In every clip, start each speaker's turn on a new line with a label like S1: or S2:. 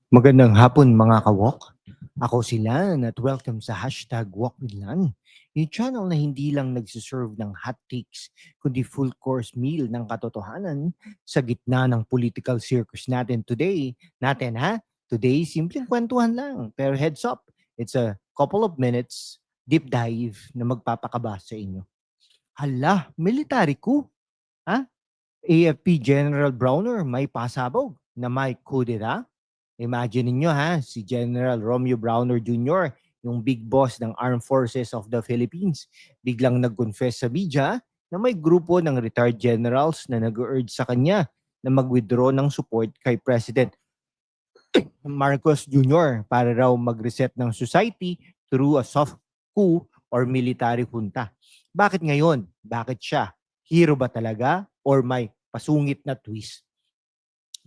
S1: Magandang hapon mga kawok. Ako si Lan at welcome sa hashtag Walk with Lan. Yung channel na hindi lang nagsiserve ng hot takes, kundi full course meal ng katotohanan sa gitna ng political circus natin today. Today, simpleng kwentuhan lang. Pero heads up, it's a couple of minutes deep dive na magpapakaba sa inyo. Hala, military coup? Ha? AFP General Browner may pasabog na may kudeta? Imagine niyo si General Romeo Browner Jr., yung big boss ng Armed Forces of the Philippines, biglang nag-confess sa media na may grupo ng retired generals na nag-urge sa kanya na mag-withdraw ng support kay President Marcos Jr. para raw mag-reset ng society through a soft coup or military junta. Bakit ngayon? Bakit siya? Hero ba talaga or may pasungit na twist?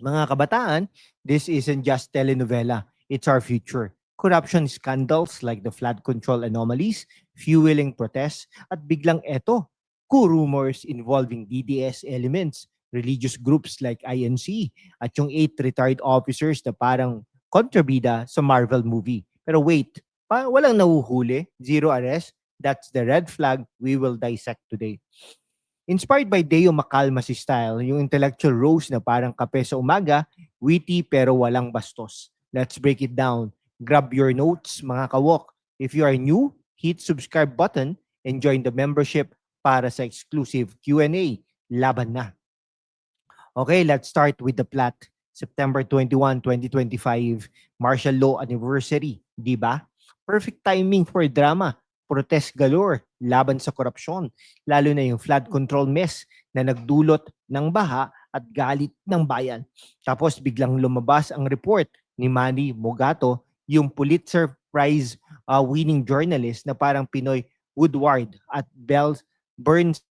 S1: Mga kabataan, this isn't just telenovela, it's our future. Corruption scandals like the flood control anomalies, fueling protests, at biglang eto, coup rumors involving DDS elements, religious groups like INC, at yung 8 retired officers na parang kontrabida sa Marvel movie. Pero wait, walang nahuhuli, zero arrest, that's the red flag we will dissect today. Inspired by Deo Macalmasi style, yung intellectual rose na parang kape sa umaga, witty pero walang bastos. Let's break it down. Grab your notes, mga kawok. If you are new, hit subscribe button and join the membership para sa exclusive Q&A. Laban na. Okay, let's start with the plot. September 21, 2025, martial law anniversary, di ba? Perfect timing for drama. Protest galore, laban sa korupsyon, lalo na yung flood control mess na nagdulot ng baha at galit ng bayan. Tapos biglang lumabas ang report ni Manny Mogato, yung Pulitzer Prize winning journalist na parang Pinoy Woodward at Bells Burns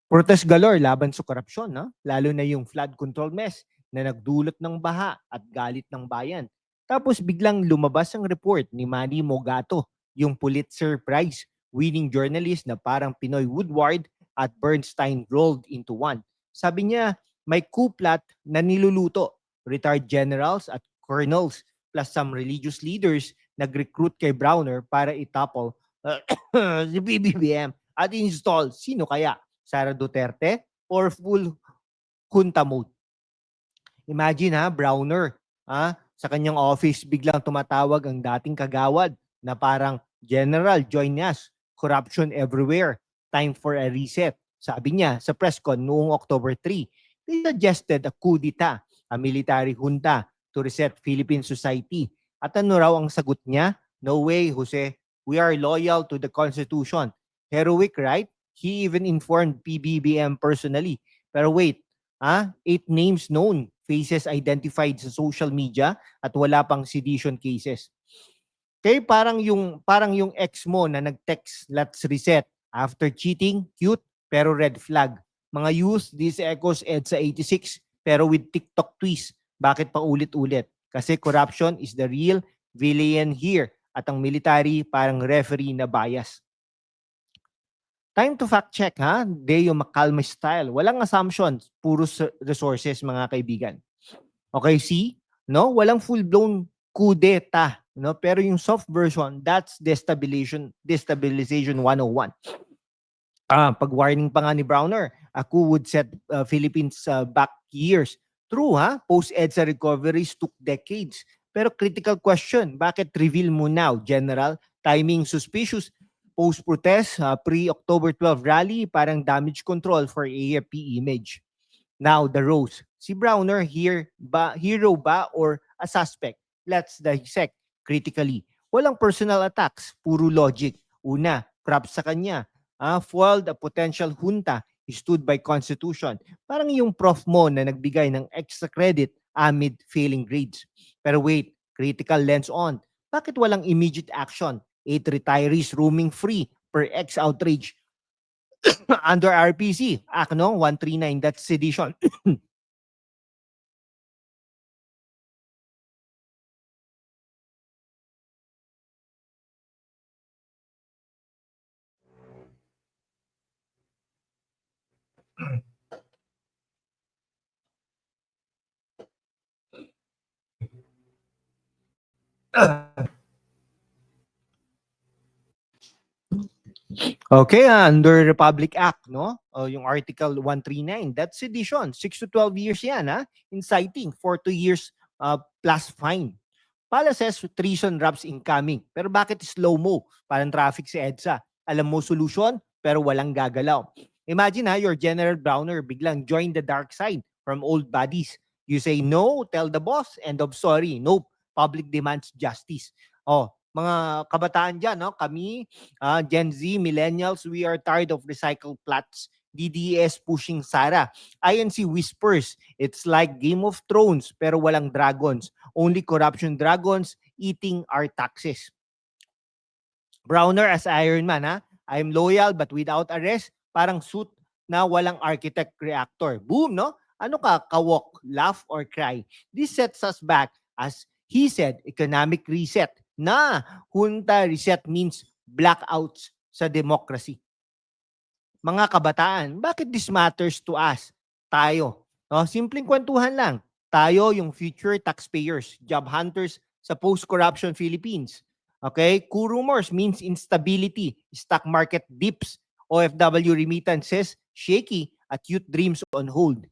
S1: protest galore laban sa korupsyon, no? Lalo na yung flood control mess na nagdulot ng baha at galit ng bayan. Tapos biglang lumabas ang report ni Manny Mogato, yung Pulitzer Prize winning journalist na parang Pinoy Woodward at Bernstein rolled into one. Sabi niya, may coup plot na niluluto. Retired generals at colonels plus some religious leaders nag-recruit kay Browner para itapol si BBBM at install sino kaya? Sara Duterte or full junta mode. Imagine Browner, sa kanyang office biglang tumatawag ang dating kagawad na parang General, join us. Corruption everywhere. Time for a reset. Sabi niya sa press con noong October 3, they suggested a coup d'etat, a military junta to reset Philippine society. At ano raw ang sagot niya? No way, Jose. We are loyal to the Constitution. Heroic, right? He even informed PBBM personally. Pero wait, 8 names known, faces identified sa social media at wala pang sedition cases. Okay, parang yung ex mo na nag-text, let's reset. After cheating, cute, pero red flag. Mga youth, this echoes EDSA 86, pero with TikTok twist. Bakit pa ulit-ulit? Kasi corruption is the real villain here. At ang military, parang referee na bias. Time to fact check Deo Macalma style. Walang assumptions, puro resources mga kaibigan. Okay, see? No, walang full-blown kudeta, no? Pero yung soft version, that's destabilization 101. Pag warning pa nga ni Browner, ako would set Philippines back years. True post-EDSA recoveries took decades. Pero critical question, bakit reveal mo now, General? Timing suspicious. Post-protest, pre-October 12 rally, parang damage control for AFP image. Now, the rose. Si Browner hero ba or a suspect? Let's dissect critically. Walang personal attacks, puro logic. Una, props sa kanya. Foiled a potential junta, stood by constitution. Parang yung prof mo na nagbigay ng extra credit amid failing grades. Pero wait, critical lens on. Bakit walang immediate action? 8 retirees roaming free per X outrage under RPC Act 139, that's sedition. Okay, under Republic Act, no? Yung Article 139, that's sedition. 6 to 12 years yan, ha? Inciting, 4 to years plus fine. Pala says treason wraps incoming. Pero bakit slow-mo? Parang traffic si EDSA. Alam mo solution, pero walang gagalaw. Imagine your General Browner biglang join the dark side from old buddies. You say no, tell the boss, end of story. Nope, public demands justice. Mga kabataan dyan, no? Kami, Gen Z, millennials, we are tired of recycled plots. DDS pushing Sara. INC whispers, it's like Game of Thrones pero walang dragons. Only corruption dragons eating our taxes. Browner as Iron Man, ha? I'm loyal but without arrest. Parang suit na walang architect reactor. Boom, no? Ano ka, kawok, laugh or cry? This sets us back as he said, economic reset. Na junta reset means blackouts sa democracy. Mga kabataan, bakit this matters to us? Tayo. No? Simpleng kwentuhan lang. Tayo yung future taxpayers, job hunters sa post-corruption Philippines. Okay? Coup rumors means instability, stock market dips, OFW remittances shaky, at youth dreams on hold.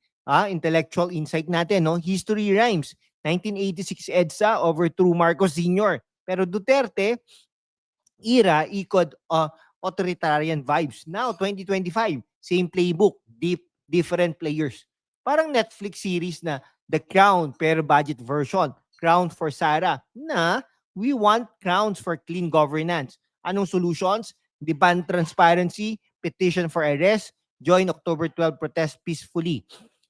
S1: Intellectual insight natin, no? History rhymes. 1986 EDSA overthrew Marcos Sr. Pero Duterte era echoed authoritarian vibes. Now, 2025, same playbook, different players. Parang Netflix series na The Crown per budget version. Crown for Sarah na we want crowns for clean governance. Anong solutions? Demand transparency, petition for arrest, join October 12 protest peacefully.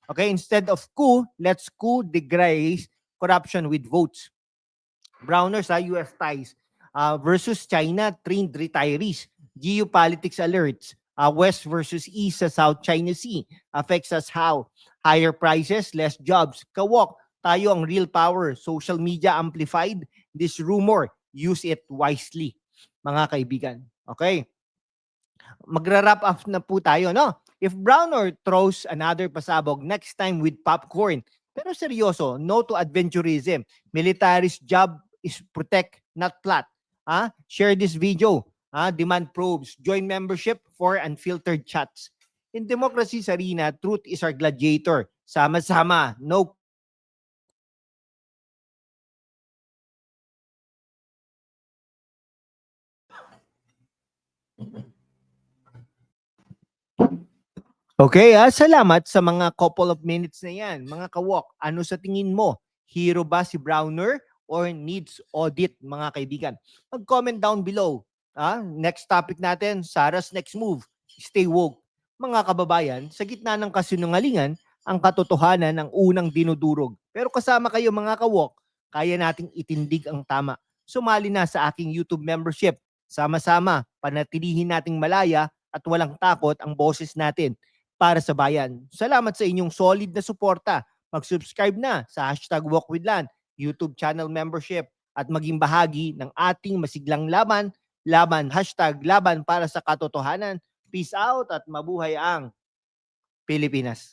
S1: Okay, instead of coup, let's coup degrace corruption with votes. Browners, US ties versus China, trained retirees. Geopolitics alerts. West versus East sa South China Sea. Affects us how? Higher prices, less jobs. Kawok, tayo ang real power. Social media amplified this rumor. Use it wisely, mga kaibigan. Okay? Magra-wrap up na po tayo, no? If Browner throws another pasabog next time with popcorn, pero seryoso, no to adventurism. Military's job is protect, not plot. Share this video. Demand probes. Join membership for unfiltered chats. In democracy's arena, truth is our gladiator. Sama-sama. No. Okay, salamat sa mga couple of minutes na yan. Mga kawok, ano sa tingin mo? Hero ba si Browner or needs audit, mga kaibigan? Mag-comment down below. Next topic natin, Sarah's next move. Stay woke. Mga kababayan, sa gitna ng kasinungalingan, ang katotohanan ang unang dinudurog. Pero kasama kayo mga kawok, kaya nating itindig ang tama. Sumali na sa aking YouTube membership. Sama-sama, panatilihin nating malaya at walang takot ang boses natin para sa bayan. Salamat sa inyong solid na suporta. Mag-subscribe na sa #WalkWithLan, YouTube channel membership at maging bahagi ng ating masiglang laban, laban para sa katotohanan. Peace out at mabuhay ang Pilipinas.